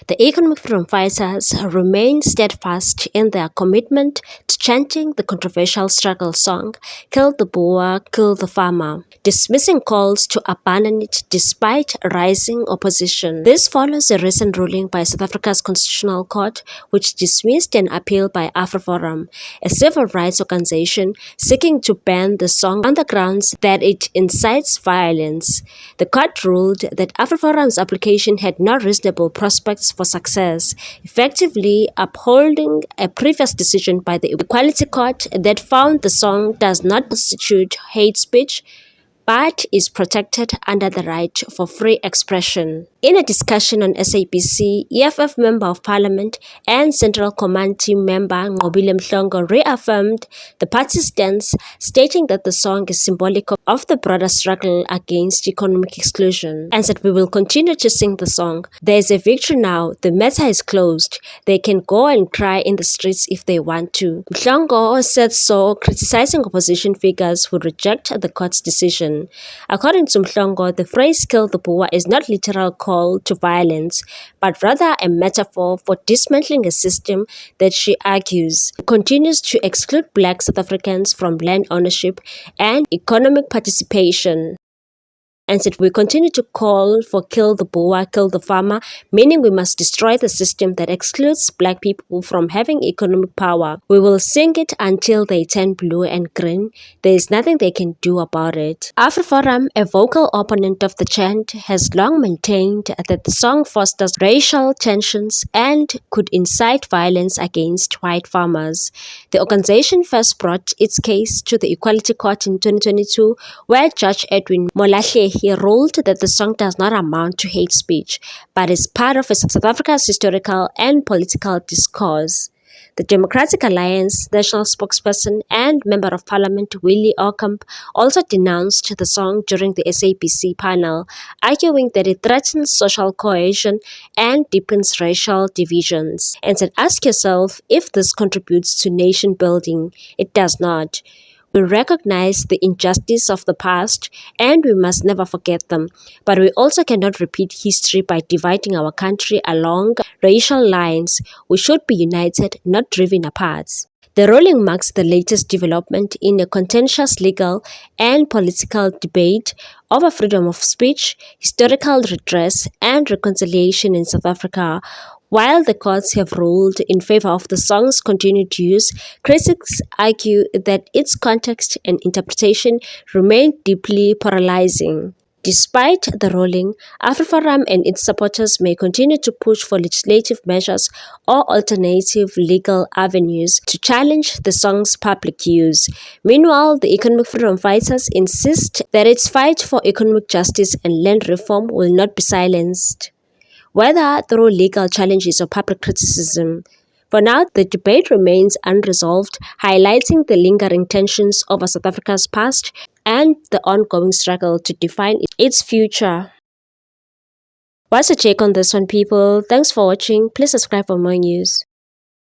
The economic freedom fighters remain steadfast in their commitment to chanting the controversial struggle song, "Kill the Boer, Kill the Farmer," dismissing calls to abandon it despite rising opposition. This follows a recent ruling by South Africa's Constitutional Court, which dismissed an appeal by AfriForum, a civil rights organization seeking to ban the song on the grounds that it incites violence. The court ruled that AfriForum's application had no reasonable prospects for success, effectively upholding a previous decision by the Equality Court that found the song does not constitute hate speech but is protected under the right for free expression. In a discussion on SABC, EFF Member of Parliament and Central Command team member Ngobile Mhlongo reaffirmed the party's stance, stating that the song is symbolic of the broader struggle against economic exclusion, and said, "We will continue to sing the song. There is a victory now. The matter is closed. They can go and cry in the streets if they want to." Mhlongo said so, criticizing opposition figures who reject the court's decision. According to Mhlongo, the phrase "kill the Boer" is not literal call to violence, but rather a metaphor for dismantling a system that, she argues, continues to exclude Black South Africans from land ownership and economic participation. And said, "We continue to call for kill the Boer, kill the farmer," meaning we must destroy the system that excludes Black people from having economic power. "We will sing it until they turn blue and green. There is nothing they can do about it." AfriForum, a vocal opponent of the chant, has long maintained that the song fosters racial tensions and could incite violence against white farmers. The organization first brought its case to the Equality Court in 2022, where Judge Edwin Molahle ruled that the song does not amount to hate speech, but is part of South Africa's historical and political discourse. The Democratic Alliance national spokesperson and Member of Parliament Willie Ocamp also denounced the song during the SABC panel, arguing that it threatens social cohesion and deepens racial divisions, and said, "Ask yourself if this contributes to nation building. It does not. We recognize the injustice of the past and we must never forget them, but we also cannot repeat history by dividing our country along racial lines. We should be united, not driven apart." The ruling marks the latest development in a contentious legal and political debate over freedom of speech, historical redress, and reconciliation in South Africa. While the courts have ruled in favor of the song's continued use, critics argue that its context and interpretation remain deeply polarizing. Despite the ruling, AfriForum and its supporters may continue to push for legislative measures or alternative legal avenues to challenge the song's public use. Meanwhile, the economic freedom fighters insist that its fight for economic justice and land reform will not be silenced, whether through legal challenges or public criticism. For now, the debate remains unresolved, highlighting the lingering tensions over South Africa's past and the ongoing struggle to define its future. What's your take on this one, people? Thanks for watching. Please subscribe for more news.